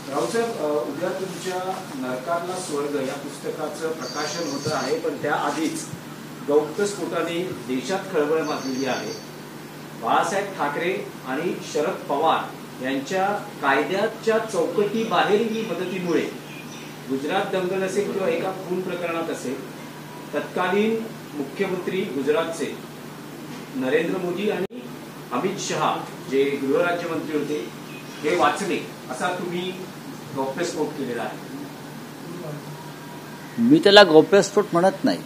रावसाहेब, उद्या तुमच्या नरकातला स्वर्ग या पुस्तकाचं प्रकाशन होतं आहे, पण त्याआधीच गौप्यस्फोटाने देशात खळबळ माजलेली आहे. बाळासाहेब ठाकरे आणि शरद पवार यांच्या कायद्याच्या चौकटी बाहेरील मदतीमुळे गुजरात दंगल असेल किंवा एका खून प्रकरणात असेल, तत्कालीन मुख्यमंत्री गुजरातचे नरेंद्र मोदी आणि अमित शहा जे गृहराज्यमंत्री होते हे वाचले असा तुम्ही गौप्यस्फोट केलेला आहे. मी त्याला गौप्यस्फोट म्हणत नाही.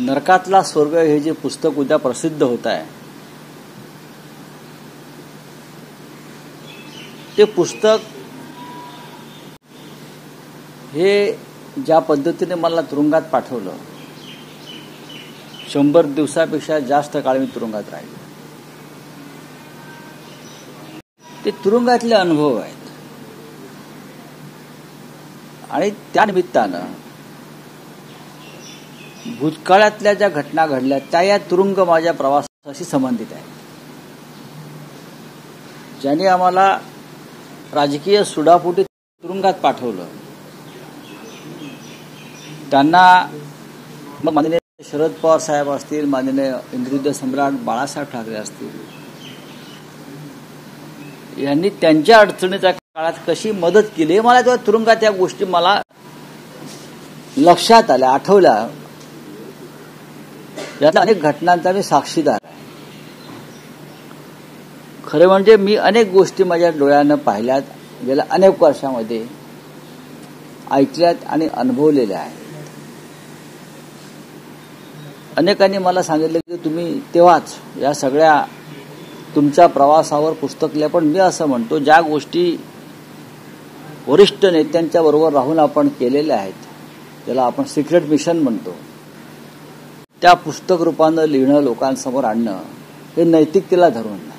नरकातला स्वर्ग हे जे पुस्तक उद्या प्रसिद्ध होत आहे, ते पुस्तक हे ज्या पद्धतीने मला तुरुंगात पाठवलं, 100 दिवसापेक्षा जास्त काळ मी तुरुंगात राहिलो. ते तुरुंगातले अनुभव आहेत आणि त्या निमित्तानं भूतकाळातल्या ज्या घटना घडल्या त्या या तुरुंग माझ्या प्रवासाशी संबंधित आहेत. ज्यांनी आम्हाला राजकीय सुडापोटी तुरुंगात पाठवलं त्यांना मग माननीय शरद पवार साहेब असतील, माननीय इंद्रयुद्ध सम्राट बाळासाहेब ठाकरे असतील, यांनी त्यांच्या अडचणीच्या काळात कशी मदत केली मला तेव्हा तुरुंगात या गोष्टी मला लक्षात आल्या, आठवल्या. यातल्या अनेक घटनांचा मी साक्षीदार आहे. खरं म्हणजे मी अनेक गोष्टी माझ्या डोळ्यानं पाहिल्यात, गेल्या अनेक वर्षामध्ये ऐकल्यात आणि अनुभवलेल्या आहेत. अनेकांनी मला सांगितलं की तुम्ही तेव्हाच या सगळ्या तुमच्या प्रवासावर पुस्तक लिहा, पण मी असं म्हणतो ज्या गोष्टी वरिष्ठ नेत्यांच्या बरोबर राहून आपण केलेल्या आहेत, ज्याला आपण सिक्रेट मिशन म्हणतो, त्या पुस्तक रूपानं लिहिणं, लोकांसमोर आणणं हे नैतिकतेला धरून नाही.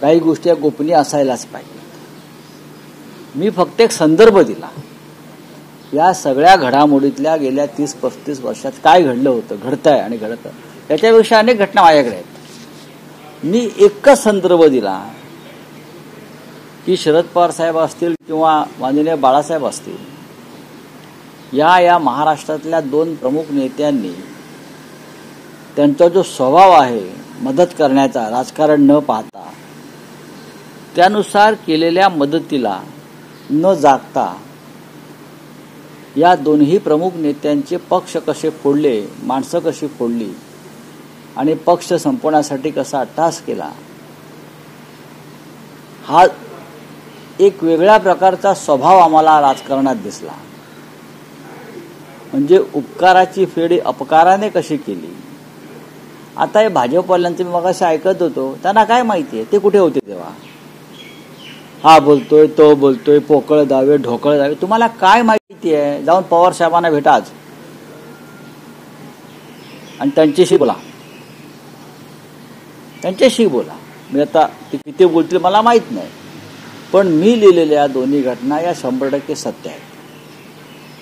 काही गोष्टी या गोपनीय असायलाच पाहिजेत. मी फक्त एक संदर्भ दिला. या सगळ्या घडामोडीतल्या गेल्या 30-35 वर्षात काय घडलं होतं, घडतंय आणि घडतं, याच्यापेक्षा अनेक घटना माझ्याकडे आहेत. मी एकच संदर्भ दिला की शरद पवार साहेब असतील किंवा माननीय बाळासाहेब असतील, या महाराष्ट्रातल्या 2 प्रमुख नेत्यांनी त्यांचा जो स्वभाव आहे मदत करण्याचा, राजकारण न पाहता, त्यानुसार केलेल्या मदतीला न जागता या दोन्ही प्रमुख नेत्यांचे पक्ष कसे फोडले, माणसं कशी फोडली आणि पक्ष संपवण्यासाठी कसा अट्टास केला, हा एक वेगळ्या प्रकारचा स्वभाव आम्हाला राजकारणात दिसला. म्हणजे उपकाराची फेड अपकाराने कशी केली. आता हे भाजपवाल्यांचं मी मगाशी ऐकत होतो, त्यांना काय माहिती आहे, ते कुठे होते तेव्हा. हा बोलतोय, तो बोलतोय, पोकळ दावे, ढोकळ दावे, तुम्हाला काय माहिती आहे. जाऊन पवार साहेबांना भेटा आज आणि त्यांच्याशी बोला, त्यांच्याशी बोला. मी आता ते किती बोलतील मला माहित नाही, पण मी लिहिलेल्या दोन्ही घटना या 100% सत्य आहेत.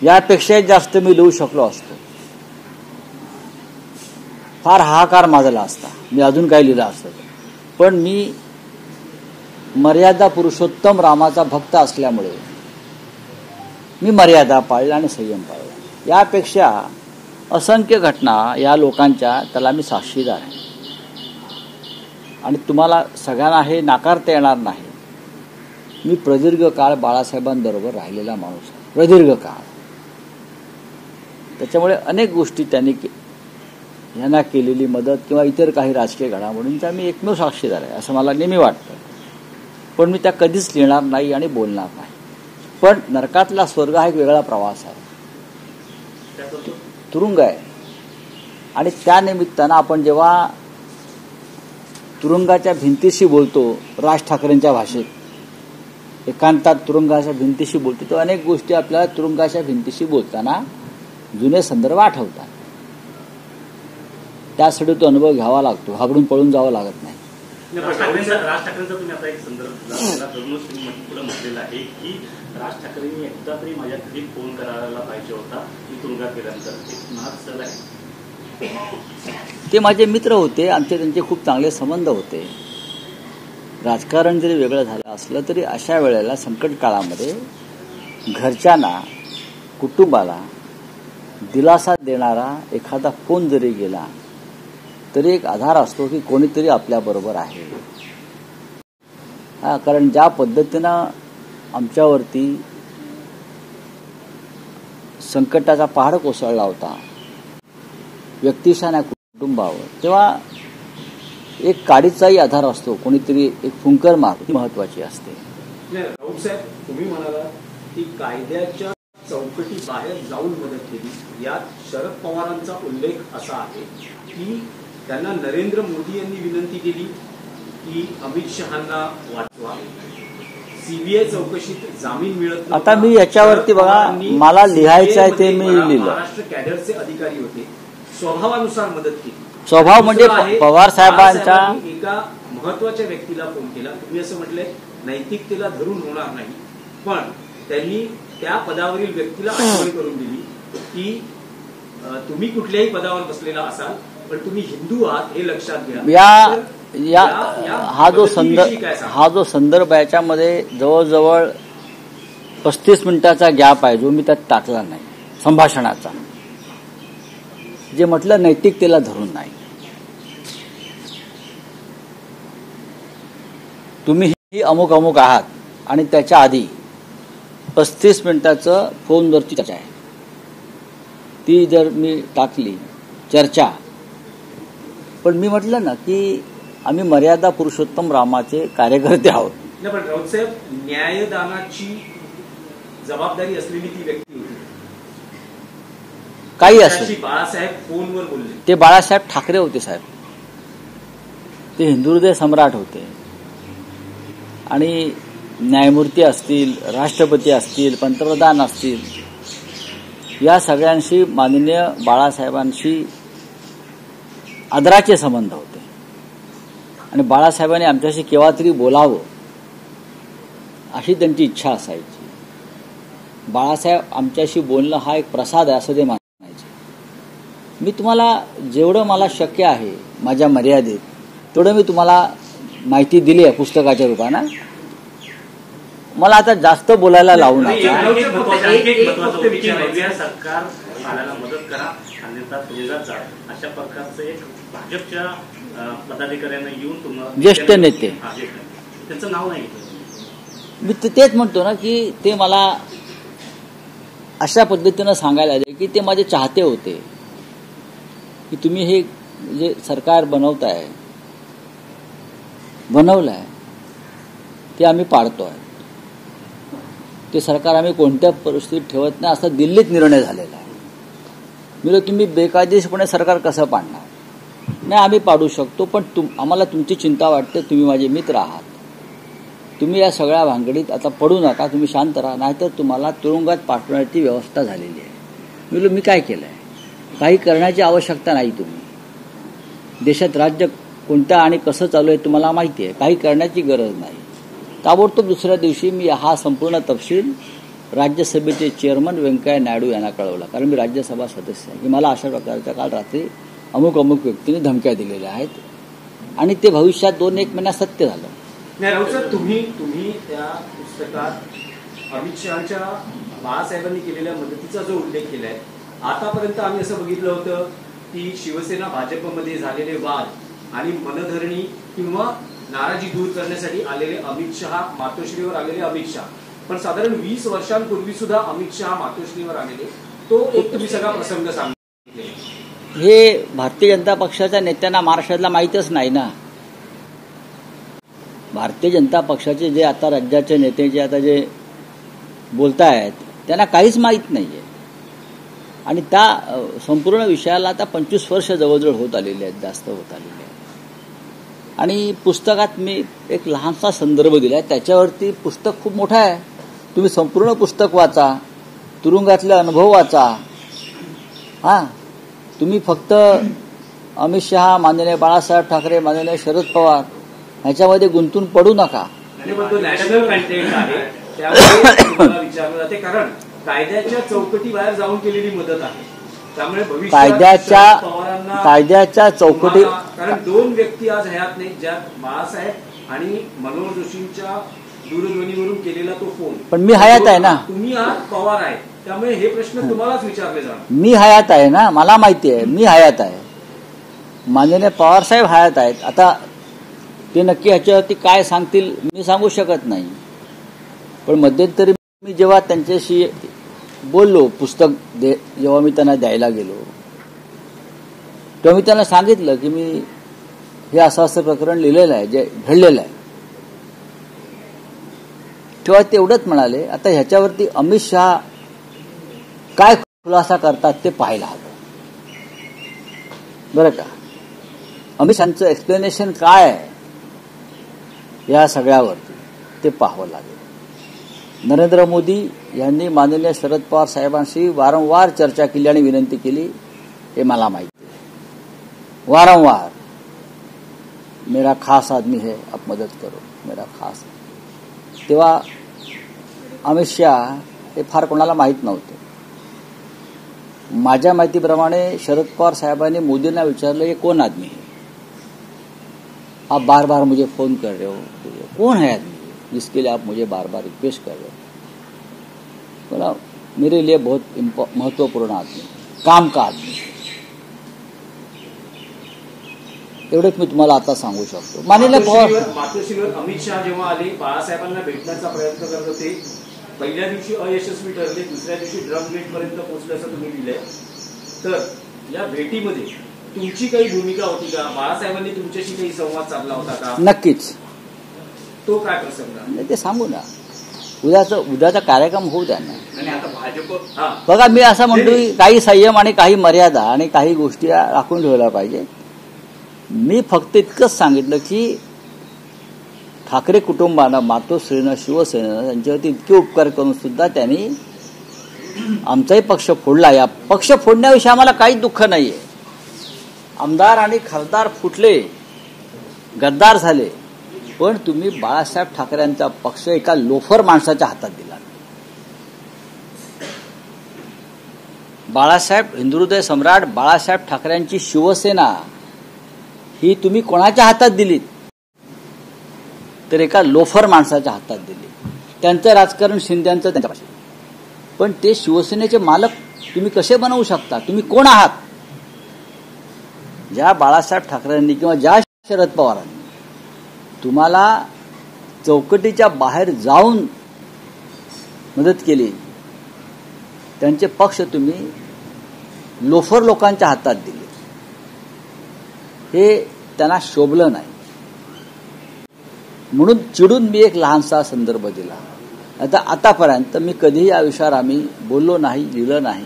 यापेक्षा जास्त मी लिहू शकलो असतो, फार हाहाकार माजला असता, मी अजून काय लिहिलं असतं. पण मी मर्यादा पुरुषोत्तम रामाचा भक्त असल्यामुळे मी मर्यादा पाळल्या आणि संयम पाळला. यापेक्षा असंख्य घटना या लोकांच्या, त्याला मी साक्षीदार आहे. आणि तुम्हाला सगळ्यांना हे नाकारता येणार नाही, मी प्रदीर्घ काळ बाळासाहेबांबरोबर राहिलेला माणूस आहे, प्रदीर्घ काळ. त्याच्यामुळे अनेक गोष्टी त्यांनी यांना केलेली मदत किंवा इतर काही राजकीय घडामोडींचा मी एकमेव साक्षीदार आहे असं मला नेहमी वाटतं. पण मी त्या कधीच लिहिणार नाही आणि बोलणार नाही. पण नरकातला स्वर्ग हा एक वेगळा प्रवास आहे, तुरुंग आहे. आणि त्यानिमित्तानं आपण जेव्हा तुरुंगाच्या भिंतीशी बोलतो, राज ठाकरेंच्या भाषेत एकांतात तुरुंगाच्या भिंतीशी बोलतो, तर अनेक गोष्टी आपल्याला तुरुंगाच्या भिंतीशी बोलताना जुने संदर्भ आठवतात. त्यासाठी तो अनुभव घ्यावा लागतो, घाबरून पळून जावं लागत नाही. राज ठाकरेंचा तुम्ही आता एक संदर्भ पुढे म्हटलेला आहे की राज ठाकरेंनी एकदा तरी माझ्या घरी फोन करायला पाहिजे होता, मी तुरुंगात गेल्यानंतर. एक महाग स्थळ आहे ते माझे मित्र होते, आमचे त्यांचे खूप चांगले संबंध होते. राजकारण जरी वेगळं झालं असलं तरी अशा वेळेला संकट काळामध्ये घरच्यांना, कुटुंबाला दिलासा देणारा एखादा फोन जरी गेला तरी एक आधार असतो की कोणीतरी आपल्याबरोबर आहे. कारण ज्या पद्धतीनं आमच्यावरती संकटाचा पहाड कोसळला होता व्यक्तिशः कुटुंबावर, तेव्हा एक काडीचाही आधार असतो, कोणीतरी एक फुंकर मारती महत्वाची असते. राऊत साहेब, तुम्ही म्हणाला की कायद्याच्या चौकटी बाहेर जाऊन मदत केली. यात शरद पवारांचा उल्लेख असा आहे की त्यांना नरेंद्र मोदी यांनी विनंती केली की अमित शहांना वाचवा, सीबीआय चौकशीत जामीन मिळत. आता मी याच्यावरती बघा, मला लिहायचं आहे ते मी लिहिलं. महाराष्ट्र कॅडरचे अधिकारी होते, स्वभावानुसार मदत केली. स्वभाव म्हणजे पवार साहेबांच्या एका महत्वाच्या व्यक्तीला फोन केला. तुम्ही असं म्हटलंय नैतिकतेला धरून होणार नाही, पण त्यांनी त्या पदावरील व्यक्तीला आठवण करून दिली की तुम्ही कुठल्याही पदावर बसलेला असाल पण तुम्ही हिंदू आहात हे लक्षात घ्या. हा जो संदर्भ आहे याच्यामध्ये जवळजवळ 35 मिनिटाचा गॅप आहे जो मी त्यात टाकला नाही संभाषणाचा, जे म्हटलं नैतिकतेला धरून नाही. तुम्ही अमुक अमुक आहात आणि त्याच्या आधी 35 मिनिटाचं फोनवरची चर्चा आहे, ती जर मी टाकली चर्चा. पण मी म्हटलं ना की आम्ही मर्यादा पुरुषोत्तम रामाचे कार्यकर्ते आहोत. पण राऊत साहेब, न्यायदानाची जबाबदारी असलेली ती व्यक्ती होती. काही असेल, बाळासाहेब फोनवर बोलले. ते बाळासाहेब ठाकरे होते साहेब, ते हिंदुहृदय सम्राट होते. आणि न्यायमूर्ती असतील, राष्ट्रपती असतील, पंतप्रधान असतील, या सगळ्यांशी माननीय बाळासाहेबांशी आदराचे संबंध होते. आणि बाळासाहेबांनी आमच्याशी केव्हा तरी बोलावं अशी त्यांची इच्छा असायची. बाळासाहेब आमच्याशी बोलणं हा एक प्रसाद आहे असं ते मानायचे. मी तुम्हाला जेवढं मला शक्य आहे माझ्या मर्यादेत तेवढं मी तुम्हाला माहिती दिली आहे पुस्तकाच्या रूपानं. मला आता जास्त बोलायला लावू नका. सरकार आल्याला मदत करा अन्यथा तुरुंगात जा अशा प्रकारचं एक भाजपच्या पदाधिकाऱ्यांना येऊन तुम्हाला ज्येष्ठ नेते, त्यांचं नाव नाही, मी तेच म्हणतो ना की ते मला अशा पद्धतीनं सांगायला आले की ते माझे चाहते होते की तुम्ही हे जे सरकार बनवलंय ते आम्ही पाडतोय. ते सरकार आम्ही कोणत्या परिस्थितीत ठेवत नाही असा दिल्लीत निर्णय झालेला आहे. मी तुम्ही बेकायदेशीरपणे सरकार कसं पाडणार? नाही, आम्ही पाडू शकतो, पण आम्हाला तुमची चिंता वाटते. तुम्ही माझे मित्र आहात, तुम्ही या सगळ्या भानगडीत आता पडू नका, तुम्ही शांत राहा, नाहीतर तुम्हाला तुरुंगात पाठवण्याची व्यवस्था झालेली आहे. मी काय केलंय? काही करण्याची आवश्यकता नाही. तुम्ही देशात राज्य कोणतं आणि कसं चालू आहे तुम्हाला माहिती आहे, काही करण्याची गरज नाही. ताबडतोब दुसऱ्या दिवशी मी हा संपूर्ण तपशील राज्यसभेचे चेअरमन व्यंकय्या नायडू यांना कळवला, कारण मी राज्यसभा सदस्य आहे, की मला अशा प्रकारच्या काल रात्री अमुक अमुक व्यक्तीने धमक्या दिलेल्या आहेत. आणि ते भविष्यात 2-1 महिन्यात सत्य झालं. नाही राऊत साहेब, तुम्ही त्या पुस्तकात अमित शहाच्या बाळासाहेबांनी केलेल्या मदतीचा जो उल्लेख केलाय, आतापर्यंत आम्ही असं बघितलं होतं की शिवसेना भाजपमध्ये झालेले वाद आणि मनधरणी किंवा नाराजी दूर करण्यासाठी आलेले अमित शहा, मातोश्रीवर आलेले अमित शहा, पण साधारण 20 वर्षांपूर्वी सुद्धा अमित शहा मातोश्रीवर आलेले, तो एक तुम्ही सगळा प्रसंग सांगितले. हे भारतीय जनता पक्षाच्या नेत्यांना महाराष्ट्रातला माहीतच नाही ना. भारतीय जनता पक्षाचे जे आता राज्याचे नेते जे आता जे बोलतायत त्यांना काहीच माहीत नाहीये. आणि त्या संपूर्ण विषयाला आता 25 वर्ष जवळजवळ होत आलेले आहेत, जास्त होत आलेले आहेत. आणि पुस्तकात मी एक लहानसा संदर्भ दिलाय, त्याच्यावरती पुस्तक खूप मोठं आहे. तुम्ही संपूर्ण पुस्तक वाचा, तुरुंगातले अनुभव वाचा. तुम्ही फक्त अमित शहा, माननीय बाळासाहेब ठाकरे, माननीय शरद पवार ह्याच्यामध्ये गुंतून पडू नका. नॅशनल कंटेंट आहे, त्यामुळे विचारलं जाते, कारण कायद्याच्या चौकटी बाहेर जाऊन केलेली मदत आहे. त्यामुळे भविष्यात शरद पवारांना कायद्याच्या चौकटी, कारण दोन व्यक्ती आज हयात नाहीत, ज्यात बाळासाहेब आणि मनोहर जोशींच्या दूरध्वनीवरून केलेला तो फोन. पण मी हयात आहे ना. तुम्ही आज पवार आहे, त्यामुळे हे प्रश्न तुम्हालाच विचारले जाणार. मी हयात आहे ना, मला माहिती आहे मी हयात आहे, माननीय पवार साहेब हयात आहेत. आता ते नक्की ह्याच्यावरती काय सांगतील मी सांगू शकत नाही. पण मध्यंतरी मी जेव्हा त्यांच्याशी बोललो, पुस्तक जेव्हा मी त्यांना द्यायला गेलो, तेव्हा मी त्यांना सांगितलं की मी हे असं प्रकरण लिहिलेलं आहे, जे घडलेलं आहे. तेव्हा ते एवढंच म्हणाले, आता ह्याच्यावरती अमित शहा काय खुलासा करतात ते पाहायला हवं. बरं का, अमित शहाचं एक्सप्लेनेशन काय आहे या सगळ्यावरती ते पाहावं लागेल. नरेंद्र मोदी यांनी माननीय शरद पवार साहेबांशी वारंवार चर्चा केली आणि विनंती केली, हे मला माहिती आहे. वारंवार मेरा खास आदमी है, आप मदत करो, मेरा खास. तेव्हा अमित शहा हे फार कोणाला माहीत नव्हते. माझ्या माहितीप्रमाणे शरद पवार साहेबांनी मोदींना विचारलं, ये कौन आदमी है, आप बार बार मुझे फोन कर रहे हो, कौन है आदमी जिसके लिए आप मुझे बार बार रिक्वेस्ट कर रहे हो. बोला मेरे लिए बहुत महत्वपूर्ण आदमी, काम का आदमी. एवढंच मी तुम्हाला आता सांगू शकतो. माननीय पवार मातोश्रीवर अमित शहा जेव्हा आले, बाळासाहेबांना भेटण्याचा प्रयत्न करत होते, पहिल्या दिवशी अयशस्वी ठरले, दुसऱ्या दिवशी ड्रम गेट पर्यंत पोहोचले असं तुम्ही लिहिलंय. तर या भेटीमध्ये तुमची काही भूमिका होती का? बाळासाहेबांनी तुमच्याशी काही संवाद साधला होता का? नक्कीच. तो काय प्रसंग ते सांगू ना, उद्याचा कार्यक्रम होऊ द्या ना. आणि आता भाजप बघा, मी असं म्हणतो की काही संयम आणि काही मर्यादा आणि काही गोष्टी राखून ठेवल्या पाहिजे. मी फक्त इतकंच सांगितलं की ठाकरे कुटुंबानं, मातोश्रीनं, शिवसेनेनं त्यांच्यावरती इतके उपकार करून सुद्धा त्यांनी आमचाही पक्ष फोडला. या पक्ष फोडण्याविषयी आम्हाला काहीच दुःख नाहीये. आमदार आणि खासदार फुटले, गद्दार झाले, पण तुम्ही बाळासाहेब ठाकरेंचा पक्ष एका लोफर माणसाच्या हातात दिला. बाळासाहेब, हिंदुहृदय सम्राट बाळासाहेब ठाकरेंची शिवसेना ही तुम्ही कोणाच्या हातात दिलीत? तर एका लोफर माणसाच्या हातात दिली. त्यांचं राजकारण शिंद्यांचं त्यांच्यापाशी, पण ते शिवसेनेचे मालक तुम्ही कसे बनवू शकता? तुम्ही कोण आहात? ज्या बाळासाहेब ठाकरेंनी किंवा ज्या शरद पवारांनी तुम्हाला चौकटीच्या बाहेर जाऊन मदत केली, त्यांचे पक्ष तुम्ही लोफर लोकांच्या हातात दिले, हे त्यांना शोभलं नाही. म्हणून चिडून मी एक लहानसा संदर्भ दिला. आतापर्यंत मी कधीही या विषयावर आम्ही बोललो नाही, लिहिलं नाही.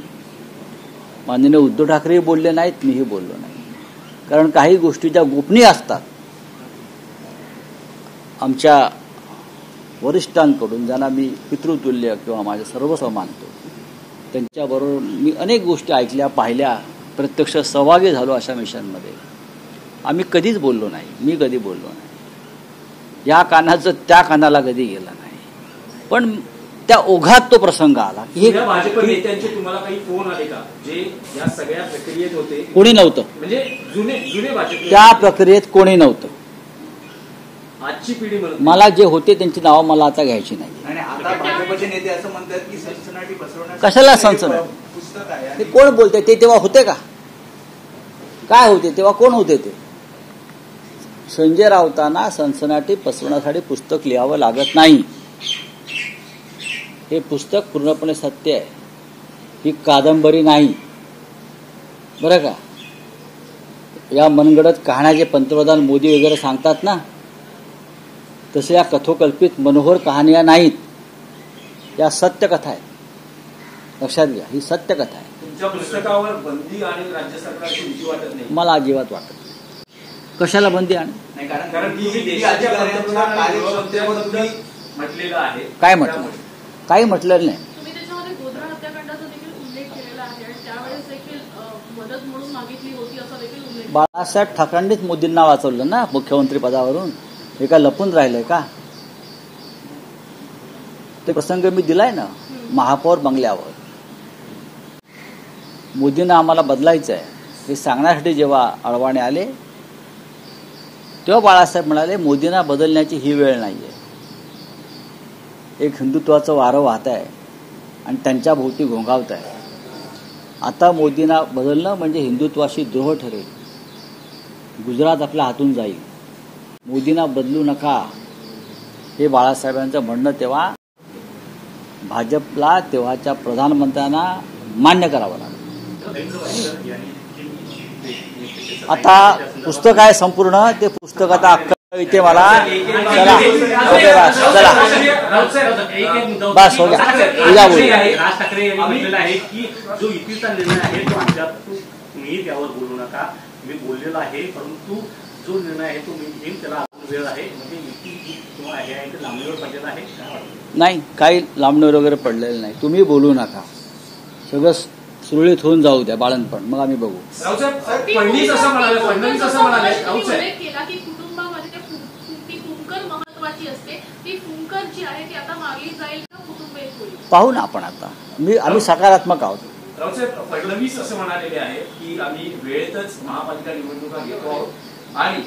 माननीय उद्धव ठाकरेही बोलले नाहीत, मीही बोललो नाही. कारण काही गोष्टी ज्या गोपनीय असतात, आमच्या वरिष्ठांकडून ज्यांना मी पितृतुल्य किंवा माझे सर्वस्व मानतो, त्यांच्याबरोबर मी अनेक गोष्टी ऐकल्या, पाहिल्या, प्रत्यक्ष सहभागी झालो अशा मिशनमध्ये. आम्ही कधीच बोललो नाही, मी कधी बोललो नाही. या कानाचं त्या कानाला कधी गेलं नाही. पण त्या ओघात तो प्रसंग आला की भाजप नेत्यांचे तुम्हाला काही फोन आले का, जे या सगळ्या प्रक्रियेत होते? कोणी नव्हतं. म्हणजे जुने भाजप त्या प्रक्रियेत कोणी नव्हतं. आजची पिढी मला जे होते त्यांची नावं मला आता घ्यायची नाही. आणि आता भाजपचे नेते असं म्हणतात की सनसनाटी पसरवण्यासाठी कशाला सनसनाटी? पुस्तक आहे. ते कोण बोलते? ते तेव्हा होते का? काय होते तेव्हा? कोण होते ते? संजय राऊतांना सनसनाटी पसरवण्यासाठी पुस्तक लिहावं लागत नाही. हे पुस्तक पूर्णपणे सत्य आहे, ही कादंबरी नाही. बरं का? या मनगडत कहाण्या जे पंतप्रधान मोदी वगैरे सांगतात ना, तसे या कथोकल्पित मनोहर कहाण्या नाहीत. या सत्यकथा आहेत. लक्षात घ्या, ही सत्यकथा आहे. तुमच्या पुस्तकावर बंदी आणि राज्य सरकारची भीती वाटत नाही? मला अजिबात वाटत. कशाला बंदी आणि? नाही, कारण देशाच्या पंतप्रधानांनी म्हटलेलं आहे. काय म्हटलं? काही म्हटलेलं नाही. तुम्ही त्याच्यामध्ये गोधरा हत्याकांडाचा देखील उल्लेख केलेला आहे आणि त्यावेळेस देखील मदत म्हणून मागितली होती असा देखील उल्लेख. बाळासाहेब ठाकरेंनीच मोदींना वाचवलं ना मुख्यमंत्री पदावरून. हे काय लपून राहिलंय का? ते प्रसंग मी दिलाय ना महापौर बंगल्यावर. मोदींना आम्हाला बदलायचं आहे हे सांगण्यासाठी जेव्हा अडवाणी आले तेव्हा बाळासाहेब म्हणाले मोदींना बदलण्याची ही वेळ नाही आहे. एक हिंदुत्वाचं वारं वाहत आहे आणि त्यांच्या भोवती घोंगावत आहे. आता मोदींना बदलणं म्हणजे हिंदुत्वाशी द्रोह ठरेल. गुजरात आपल्या हातून जाईल. मोदींना बदलू नका हे बाळासाहेबांचं म्हणणं तेव्हा भाजपला तेव्हाच्या प्रधानमंत्र्यांना मान्य करावं लागलं. आता पुस्तक आहे संपूर्ण ते पुस्तक आता अक्कल इथे मला चला ओके बस हो गया उद्या बोलू. राज ठाकरे यांनी म्हटलेलं आहे की जो युतीचा निर्णय आहे तो आमच्यात तुम्ही त्यावर बोलू नका. मी बोललेलो आहे परंतु जो निर्णय आहे तो मी घेईन त्याला अजून वेळ आहे. म्हणजे युती किंवा हे आहे ते लांबणीवर पडलेलं आहे नाही काही लांबणीवर वगैरे पडलेलं नाही. तुम्ही बोलू नका. सगळं सुरळीत होऊन जाऊ द्या बाळणपण मग आम्ही बघू. फडणवीस असं म्हणाले केला की कुटुंबामध्ये ती फुंकर महत्वाची असते. ती फुंकर जी आहे ती आता मागली जाईल का कुटुंब एक होईल पाहू ना आपण. आता आम्ही सकारात्मक आहोत. रावसाहेब फडणवीस असं म्हणालेले आहे की आम्ही वेळेतच महापालिका निवडणुका घेतो आहोत आणि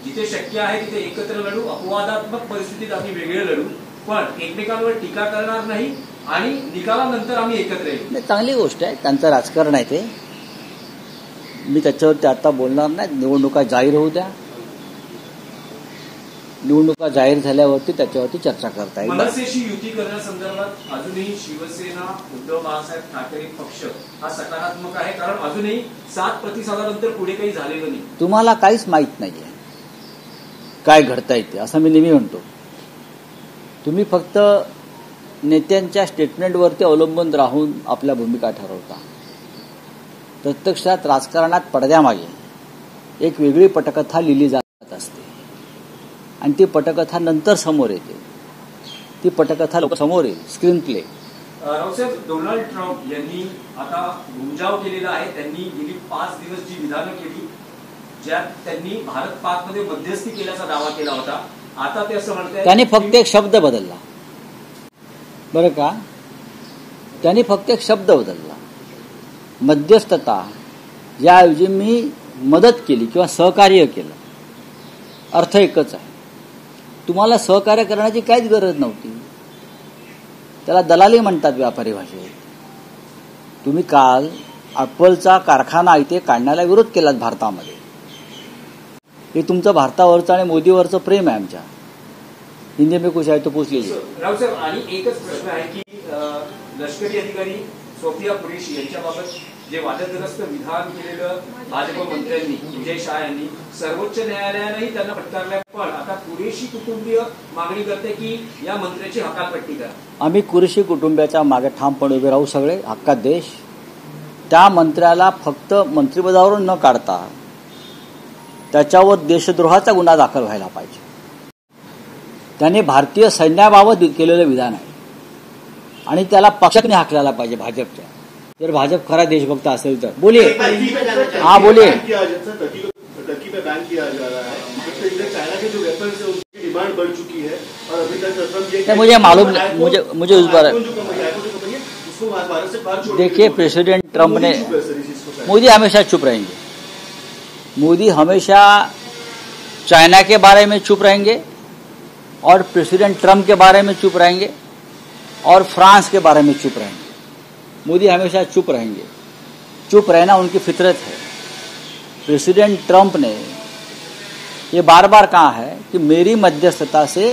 जिथे शक्य आहे तिथे एकत्र लढू. अपवादात्मक परिस्थितीत आम्ही वेगळे लढू पण एकमेकांवर टीका करणार नाही आणि निकालानंतर आम्ही एकत्र येऊ. चांगली गोष्ट आहे. त्यांचं राजकारण आहे ते. मी त्याच्यावरती आता बोलणार नाही. निवडणुका जाहीर होऊ द्या. निवडणुका जाहीर झाल्यावरती त्याच्यावरती चर्चा करता येईल. मनसेशी युती करण्यासंदर्भात अजूनही शिवसेना उद्धव बाळासाहेब ठाकरे पक्ष हा सकारात्मक आहे कारण अजूनही 7 प्रतिसादानंतर पुढे काही झालेलं नाही. तुम्हाला काहीच माहीत नाहीये काय घडता येते असं मी नेहमी म्हणतो. तुम्ही फक्त नेत्यांच्या स्टेटमेंटवरती अवलंबून राहून आपल्या भूमिका ठरवता. प्रत्यक्षात राजकारणात पडद्यामागे एक वेगळी पटकथा लिहिली जात असते आणि ती पटकथा नंतर समोर येते. ती पटकथा लोक समोर येईल. Screen play. Raosaheb Donald Trump यांनी आता घुमजाव केलेला आहे. त्यांनी गेली 5 दिवस जी विधानं केली ज्यात त्यांनी भारत पाकमध्ये मध्यस्थी केल्याचा दावा केला होता. आता ते असं म्हणतात त्यांनी फक्त एक शब्द बदलला बरं का. त्यांनी फक्त एक शब्द बदलला. मध्यस्थता याऐवजी मी मदत केली किंवा सहकार्य केलं. अर्थ एकच आहे. तुम्हाला सहकार्य करण्याची काहीच गरज नव्हती. त्याला दलाली म्हणतात व्यापारी भाषेत. तुम्ही काल ॲपलचा कारखाना इथे काढण्याला विरोध केलात भारतामध्ये. हे तुमचं भारतावरचं आणि मोदीवरचं प्रेम आहे. आमच्या हिंदी में कुछ आहे तो पूछ लीजिए. रावसाहेब आणि एकच प्रश्न आहे की लष्करी अधिकारी सोफिया कुरेशी यांच्याबाबत जे वादग्रस्त विधान केलेलं भाजप मंत्र्यांनी विजय शाह यांनी सर्वोच्च न्यायालयानेही त्यांना फटकारलं पण आता कुरेशी कुटुंबीय मागणी करते की या मंत्र्याची हकालपट्टी करा. आम्ही कुरेशी कुटुंबियाच्या मागे ठामपणे उभे राहू. सगळे हक्कात देश. त्या मंत्र्याला फक्त मंत्रिपदावरून न काढता त्याच्यावर देशद्रोहाचा गुन्हा दाखल व्हायला पाहिजे. त्याने भारतीय सैन्याबाबत केलेलं विधान आहे आणि त्याला पक्षाने हाकलायला पाहिजे भाजपच्या. जर भाजप खरा देशभक्त असेल तर बोलिए. हा बोलिए. टर्की पे बैन किया जा रहा है. चाइना के जो वेपन्स है उसकी डिमांड बढ़ चुकी है और अभी तक मुझे मालूम मुझे उस बार देखिए प्रेसिडेंट ट्रंप ने मोदी हमेशा चुप रहेंगे. मोदी हमेशा चाइना के बारे में चुप रहेंगे और प्रेसिडेंट ट्रंप के बारे में चुप रहेंगे और फ्रांस के बारे में चुप रहेंगे. मोदी हमेशा चुप रहेंगे. चुप रहना उनकी फितरत है. प्रेसिडेंट ट्रंप ने ये बार बार कहा है कि मेरी मध्यस्थता से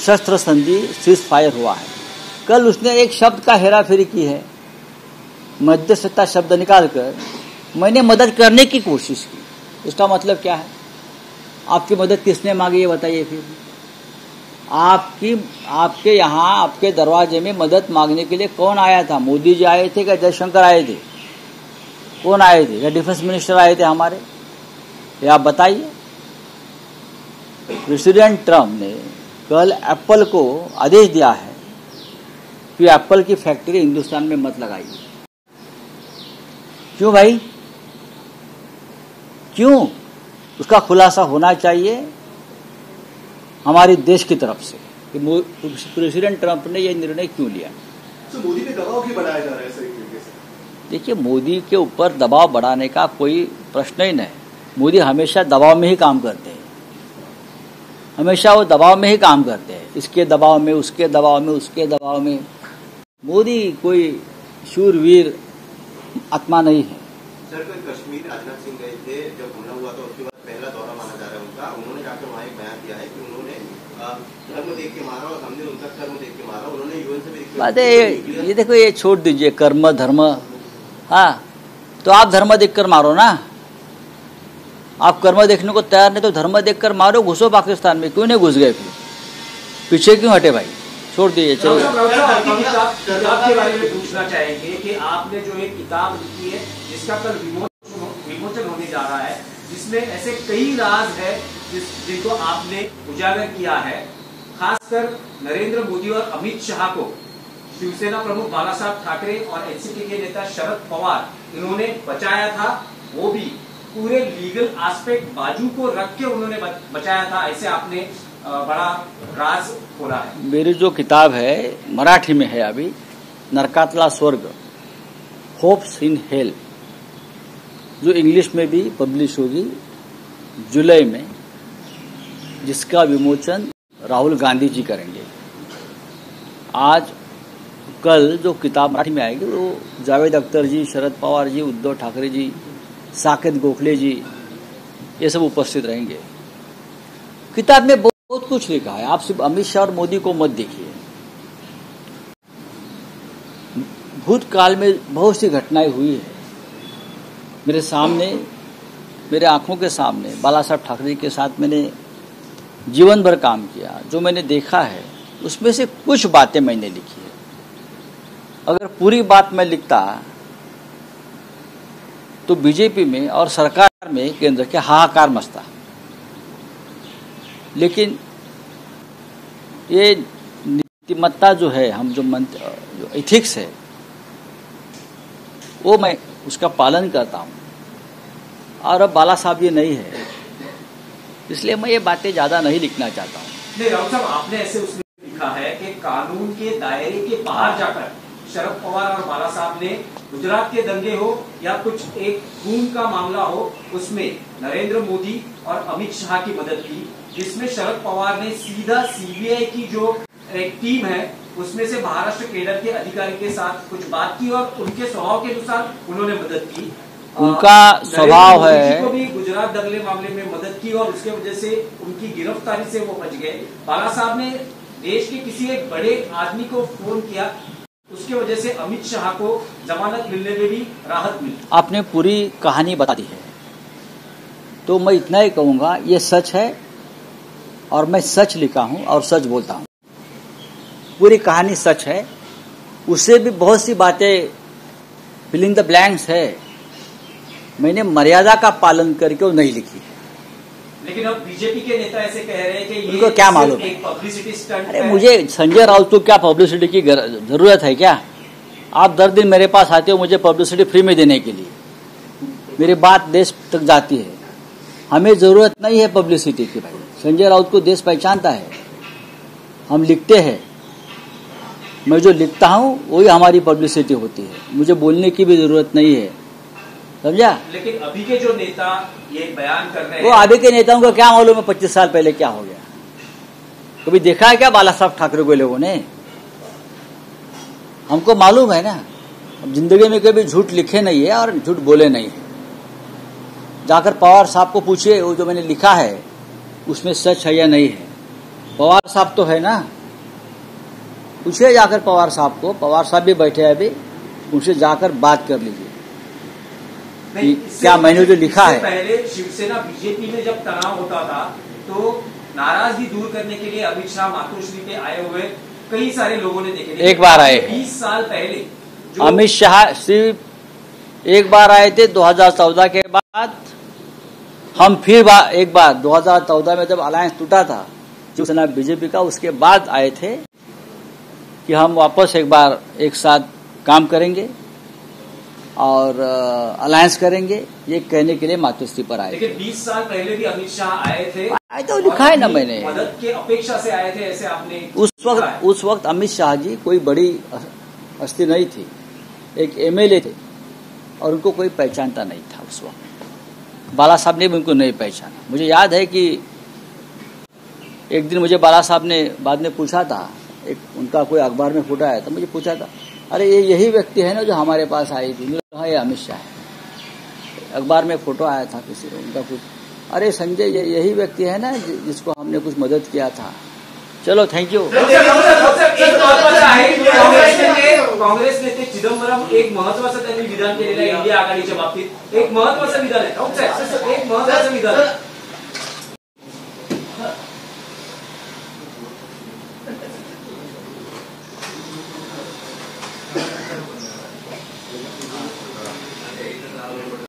शस्त्र संधि सीज फायर हुआ है. कल उसने एक शब्द का हेराफेरी की है. मध्यस्थता शब्द निकालकर मैंने मदद करने की कोशिश की. इसका मतलब क्या है? आपकी मदद किसने मांगी ये बताइए. फिर आपके यहाँ आपके दरवाजे में मदद मांगने के लिए कौन आया था? मोदी जी आए थे क्या जयशंकर आए थे? कौन आए थे? या डिफेंस मिनिस्टर आए थे हमारे? ये आप बताइए. प्रेसिडेंट ट्रंप ने कल एप्पल को आदेश दिया है कि एप्पल की फैक्ट्री हिंदुस्तान में मत लगाइए. क्यों भाई? क्यों? उसका खुलासा होना चाहिए हमारे देश की तरफ से कि प्रेसिडेंट ट्रंप ने यह निर्णय क्यों लिया. मोदी पे दबाव क्यों बनाया जा रहा है सर एक तरीके से? देखिए, मोदी के ऊपर दबाव बढ़ाने का कोई प्रश्न ही नहीं। मोदी हमेशा दबाव में ही काम करते हैं, हमेशा वो दबाव में ही काम करते हैं, इसके दबाव में, उसके दबाव में, उसके दबाव में। मोदी कोई शूरवीर आत्मा नहीं है। सर, कोई कश्मीर राजनाथ सिंह गए थे, जब हमला हुआ था उसके बाद पहला दौरा माना जा रहा है उनका। उन्होंने जाकर वहाँ एक बयान दिया है कि उन्होंने धर्म देख के मारा और हमने उनका कर्म देख के मारा। उन्होंने यूएन से भी बात है, ये देखो, ये छोड़ दीजिए कर्म धर्म। हाँ, तो आप धर्म देखकर मारो ना। आप कर्म देखने को तैयार नहीं तो धर्म देखकर मारो, घुसो पाकिस्तान में। क्यों नहीं घुस गए? फिर पीछे क्यों हटे भाई? छोड़ दीजिए, चलो। किताब के बारे में पूछना चाहेंगे कि आपने जो एक किताब लिखी है जिसका कल विमोचन होने जा रहा है, जिसमें ऐसे कई राज है जिनको आपने उजागर किया है, खासकर नरेंद्र मोदी और अमित शाह को शिवसेना प्रमुख बाला साहब ठाकरे और एनसीपी के नेता शरद पवार इन्होंने बचाया था। वो भी पूरे लीगल एस्पेक्ट बाजू को रख के उन्होंने बचाया था। ऐसे आपने बड़ा राज खोला है। मेरी जो किताब है मराठी में है अभी, नरकातला स्वर्ग, होप्स इन हेल, जो इंग्लिश में भी पब्लिश होगी जुलाई में, जिसका विमोचन राहुल गांधी जी करेंगे। आज कल जो किताब मराठी में आएगी वो जावेद अख्तर जी, शरद पवार जी, उद्धव ठाकरे जी, साकेत गोखले जी, ये सब उपस्थित रहेंगे। किताब में बहुत कुछ लिखा है। आप सिर्फ अमित शाह और मोदी को मत देखिए। भूतकाल में बहुत सी घटनाएं हुई है मेरे सामने, मेरे आंखों के सामने। बाला साहब ठाकरे के साथ मैंने जीवन भर काम किया। जो मैंने देखा है उसमें से कुछ बातें मैंने लिखी है। अगर पूरी बात मैं लिखता तो बीजेपी में और सरकार में केंद्र के हाहाकार मचता। लेकिन ये नीतिमत्ता जो है, हम जो एथिक्स है, वो मैं उसका पालन करता हूँ। और अब बाला साहब ये नहीं है, इसलिए मैं ये बातें ज्यादा नहीं लिखना चाहता हूँ। नहीं राहुल साहब, आपने ऐसे उसमें लिखा है कि कानून के दायरे के बाहर जाकर शरद पवार और बाला साहब ने गुजरात के दंगे हो या कुछ एक खून का मामला हो, उसमें नरेंद्र मोदी और अमित शाह की मदद की, जिसमें शरद पवार ने सीधा सीबीआई की जो एक टीम है उसमें से महाराष्ट्र केडर के अधिकारी के साथ कुछ बात की और उनके स्वभाव के अनुसार उन्होंने मदद की। उनका स्वभाव है, को भी गुजरात दंगे मामले में मदद की और उसके वजह से उनकी गिरफ्तारी से वो बच गए। बाला साहब ने देश के किसी एक बड़े आदमी को फोन किया, उसके वजह से अमित शाह को जमानत मिलने में भी राहत मिली। आपने पूरी कहानी बता दी है, तो मैं इतना ही कहूंगा, ये सच है और मैं सच लिखा हूं और सच बोलता हूं। पूरी कहानी सच है, उससे भी बहुत सी बातें फिलिंग द ब्लैंक्स है, मैंने मर्यादा का पालन करके वो नहीं लिखी। लेकिन अब बीजेपी के नेता ऐसे कह रहे हैं कि ये उनको क्या मालूम है? एक पब्लिसिटी स्टंट अरे है। मुझे संजय राउत को क्या पब्लिसिटी की जरूरत है क्या? आप 10 दिन मेरे पास आते हो मुझे पब्लिसिटी फ्री में देने के लिए। मेरी बात देश तक जाती है, हमें जरूरत नहीं है पब्लिसिटी की भाई। संजय राउत को देश पहचानता है, हम लिखते हैं, मैं जो लिखता हूं वही हमारी पब्लिसिटी होती है, मुझे बोलने की भी जरूरत नहीं है, समझा? लेकिन अभी के जो नेता ये बयान कर रहे हैं, वो अभी के नेताओं को क्या मालूम है 25 साल पहले क्या हो गया? कभी देखा है क्या बाला साहब ठाकरे को लोगों ने? हमको मालूम है ना, अब जिंदगी में कभी झूठ लिखे नहीं है और झूठ बोले नहीं है। जाकर पवार साहब को पूछिए, वो जो मैंने लिखा है उसमें सच है या नहीं है। पवार साहब तो है ना, पूछिए जाकर पवार साहब को। पवार साहब भी बैठे हैं अभी, उनसे जाकर बात कर लीजिए क्या मैंने जो लिखा है। पहले शिवसेना बीजेपी में जब तनाव होता था तो नाराजगी दूर करने के लिए अमित शाह मातोश्री पे आए हुए कई सारे लोगों ने देखे। एक बार आए, 20 साल पहले अमित शाह सिर्फ एक बार आए थे 2014 के बाद। हम फिर एक बार 2014 में जब अलायंस टूटा था शिवसेना बीजेपी का, उसके बाद आए थे कि हम वापस एक बार एक साथ काम करेंगे और अलायंस करेंगे, ये कहने के लिए मातोश्री पर आए। लेकिन 20 साल पहले भी अमित शाह आए थे, आए तो लिखा है ना मैंने, मदद की अपेक्षा से आए थे, ऐसे आपने उस वक्त अमित शाह जी कोई बड़ी हस्ती नहीं थी, एक एमएलए थे और उनको कोई पहचानता नहीं था उस वक्त। बाला साहब ने भी उनको नहीं पहचाना। मुझे याद है कि एक दिन मुझे बाला साहब ने बाद में पूछा था, एक उनका कोई अखबार में फोटो आया था, मुझे पूछा था, अरे ये यही व्यक्ति है ना जो हमारे पास आई थी? मुझे कहा ये अमित शाह है। अखबार में फोटो आया था किसी उनका कुछ, अरे संजय ये यही व्यक्ति है ना जिसको हमने कुछ मदद किया था। चलो थँक यू। काँग्रेस नेते चिदंबरम एक महत्वाचं त्यांनी विधान केलेलं आहे इंडिया आघाडीच्या बाबतीत, एक महत्वाचं विधान आहे एक महत्वाचं विधान